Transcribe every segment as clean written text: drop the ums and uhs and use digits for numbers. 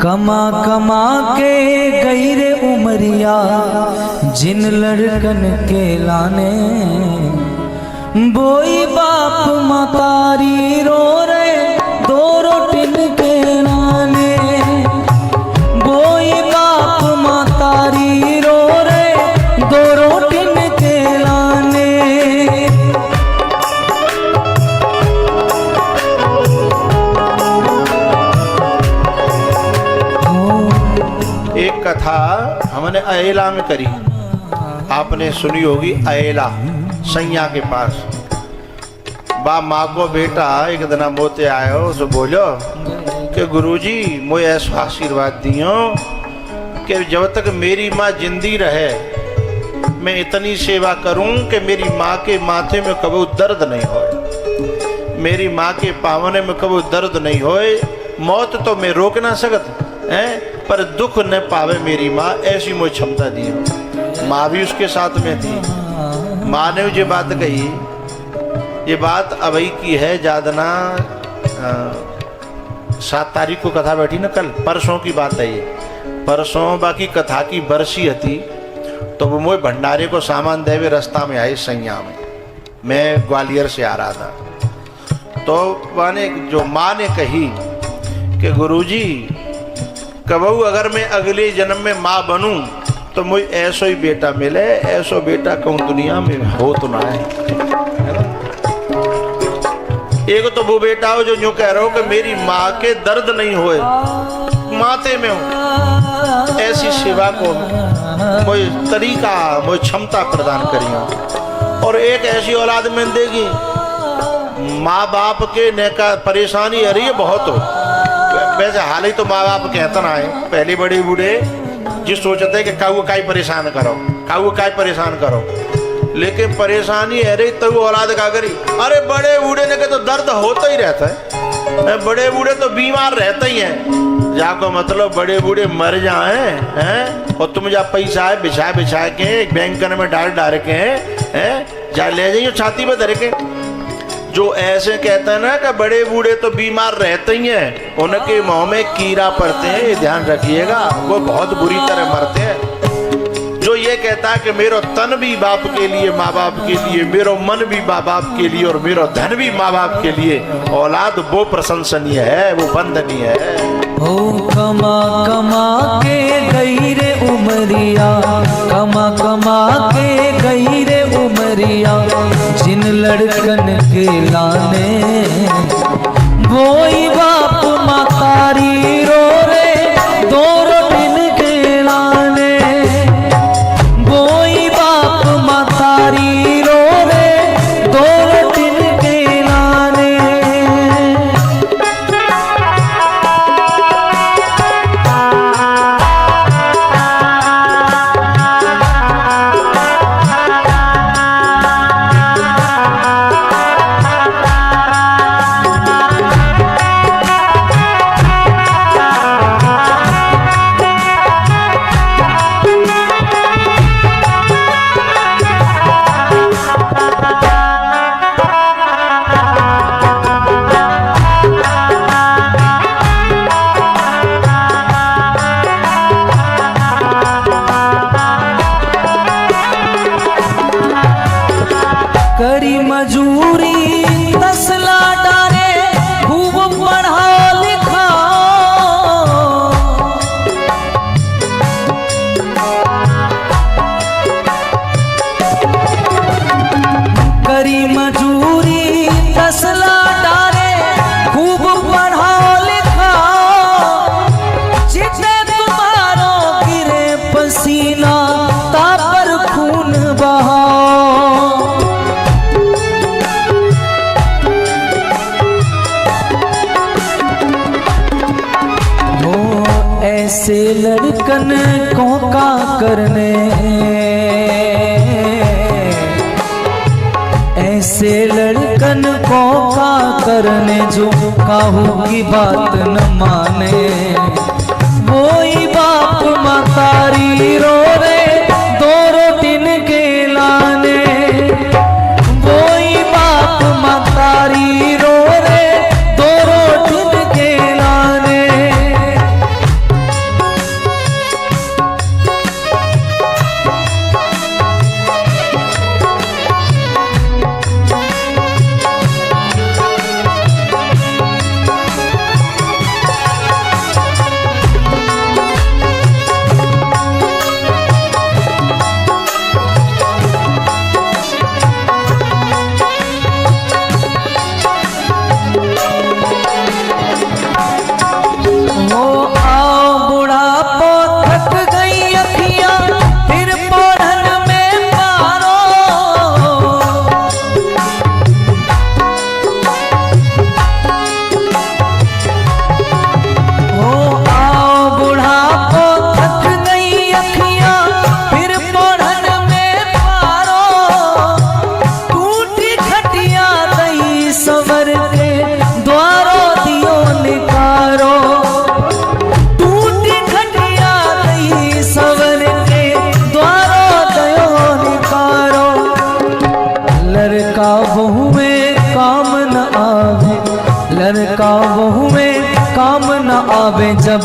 कमा कमा के गई रे उमरिया जिन लड़कन के लाने, बोई बाप मतारी रो रे दो रोटिन के लाने, बोई बाप मतारी रो रे दो रोटिन के लाने। एक कथा हमने अयला में करी, आपने सुनी होगी। अयला सैया के पास बा माँ को बेटा एक दिन मोते आयो, उसे बोलो कि गुरुजी मुझे ऐसा आशीर्वाद दियो कि जब तक मेरी माँ जिंदी रहे मैं इतनी सेवा करूं कि मेरी माँ के माथे में कभी दर्द नहीं होए, मेरी माँ के पावने में कभी दर्द नहीं होए। मौत तो मैं रोक ना सकत है, पर दुख न पावे मेरी माँ, ऐसी मुझे क्षमता दी। माँ भी उसके साथ में थी। माँ ने जो बात कही, ये बात अभी की है जादना 7 तारीख को कथा बैठी ना, कल परसों की बात है ये। परसों बाकी कथा की बरसी थी, तो वो मोए भंडारे को सामान देवे रास्ता में आई सैया में, मैं ग्वालियर से आ रहा था। तो माने जो माँ ने कही कि गुरुजी कबहू अगर मैं अगले जन्म में माँ बनूं तो मुझे ऐसो ही बेटा मिले, ऐसो बेटा कहूँ दुनिया में हो तो ना है। एक तो वो बेटा हो जो यूं कह रहा हो कि मेरी माँ के दर्द नहीं होए, माते में हो, ऐसी सेवा को मुझे तरीका मुझे क्षमता प्रदान करियो। और एक ऐसी औलाद में देगी, माँ बाप के ने का परेशानी आ रही है बहुत हो। वैसे हाल ही तो माँ बाप कहता ना है, पहले बड़े बूढ़े जो सोचते हैं कि काऊ काई परेशान करो, काऊ काई परेशान करो, लेकिन परेशानी है रही तो औलाद का करी। अरे बड़े बूढ़े ने के तो दर्द होता ही रहता है, बड़े बूढ़े तो बीमार रहते ही हैं। जाको मतलब बड़े बूढ़े मर जाए हैं और तुम जा पैसा है बिछा के बैंक में डाल के हैं जा ले जाइए छाती पे धर के। जो ऐसे कहते हैं ना कि बड़े बूढ़े तो बीमार रहते ही हैं, उनके मुंह में कीड़ा पड़ते हैं, ये ध्यान रखिएगा, वो बहुत बुरी तरह मरते हैं। जो ये कहता है कि मेरो तन भी बाप के लिए माँ बाप के लिए, मेरो मन भी माँ बाप के लिए और मेरो धन भी माँ बाप के लिए, औलाद वो प्रशंसनीय है, वो वंदनीय है। ओ कमा कमा के गई रे उमरिया, कमा कमा के गई रे उमरिया जिन लड़कन के लाने, बोई बाप मतारी रो रे दो रोटिन के लाने, बोई बाप मतारी रो रे दो रोटिन के लाने। करी मजूरी तसला डारे खूब पढ़ा लिखा, करी मजूरी तसला डारे खूब पढ़ा लिखा, जितने तुम्हारो गिरे पसीना तापर खून बहा। ऐसे लड़कन को का करने, ऐसे लड़कन को का करने जो काहू की बात न माने, वही बाप मतारी रो रे दो रोटिन के लाने, वही बाप मतारी रो रे दो रोटिन के लाने। कुएं काम न आवे जब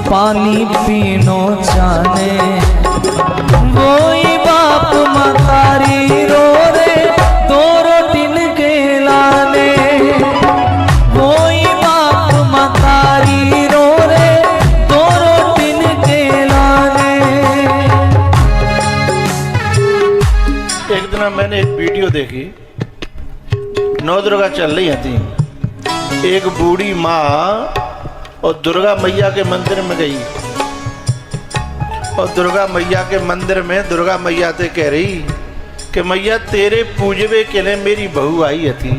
पानी पीनो जाने। वही बाप मतारी रो रे दो रोटिन के लाने। वही बाप मतारी रो रे दो रोटिन के लाने। एक दिन मैंने एक वीडियो देखी, नौ दुर्गा चल रही थी। एक बूढ़ी माँ और दुर्गा मैया के मंदिर में गई और दुर्गा मैया के मंदिर में दुर्गा मैया से कह रही कि मैया तेरे पूजवे के लिए मेरी बहू आई थी।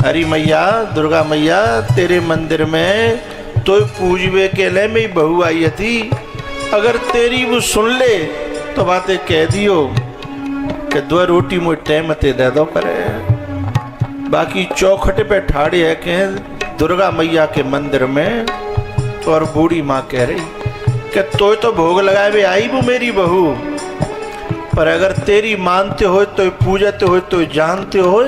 अरे मैया, दुर्गा मैया तेरे मंदिर में तो पूजवे के लिए मेरी बहू आई थी। अगर तेरी वो सुन ले तो बातें कह दियो कि दो रोटी मुझे टाइम ते दे दो करे। बाकी चौखट पे ठाड़े है के दुर्गा मैया के मंदिर में। और बूढ़ी माँ कह रही कि तो भोग लगाए भी आई वो मेरी बहू, पर अगर तेरी मानते हो तो पूजते हो तो जानते हो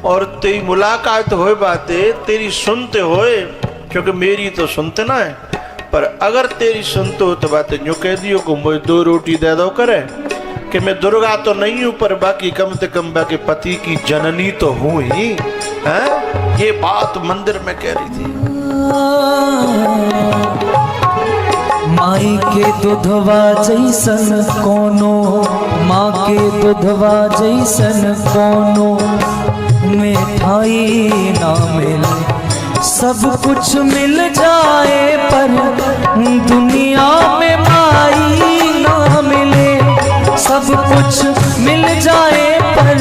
और तेरी मुलाकात हो बातें तेरी सुनते हो, क्योंकि मेरी तो सुनते ना है। पर अगर तेरी सुनते हो तो बातें यूँ कह दियो को मुझे दो रोटी दे दो करे कि मैं दुर्गा तो नहीं हूं पर बाकी कम से कम बाकी पति की जननी तो हूं ही है। ये बात मंदिर में कह रही थी। माई के दुधवा जैसन कोनो, माँ के दुधवा जैसन कोनो मिठाई ना मिले। सब कुछ मिल जाए पर दुनिया में माई ना मिले। सब कुछ मिल जाए पर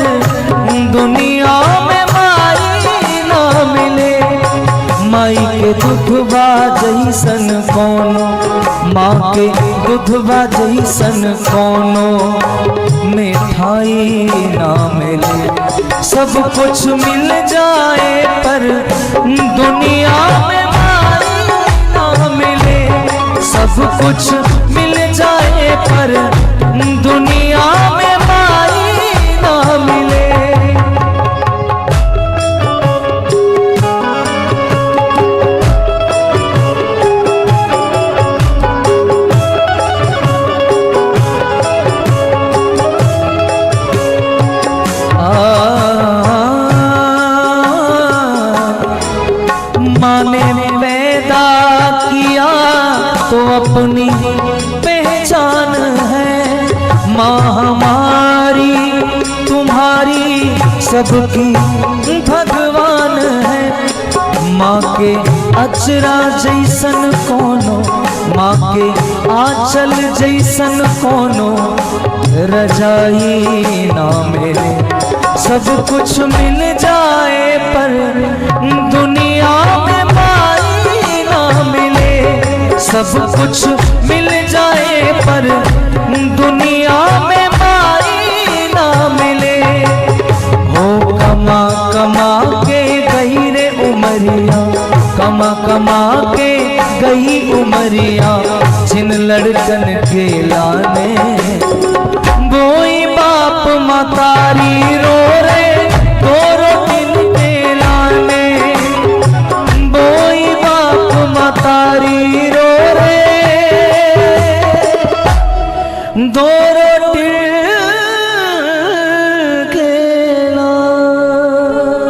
दुनिया में माई ना मिले। माई के दुधवा जैसन कोनो, माँ के दुधवा जैसन कोनो मिठाई ना मिले। सब कुछ मिल जाए पर दुनिया में माई ना मिले। सब कुछ मिल जाए पर दुनिया में माई ना मिले। माँ ने पैदा किया तो अपनी पहचान है। माँ हमारी तुम्हारी सबकी भगवान है। माँ के अचरा जैसन कोनो, माँ के आंचल जैसन कोनो रजाई ना मिले। सब कुछ मिल जाए पर दुनिया में माई ना मिले। सब कुछ मिल जाए पर दुनिया में माई ना मिले। हो कमा कमा के गई रे उमरिया, कमा कमा के गई उमरिया जिन लड़कन के लाने। बोई बाप मतारी रो रे दो रोटिन के लाने। बोई बाप मतारी रो रे दो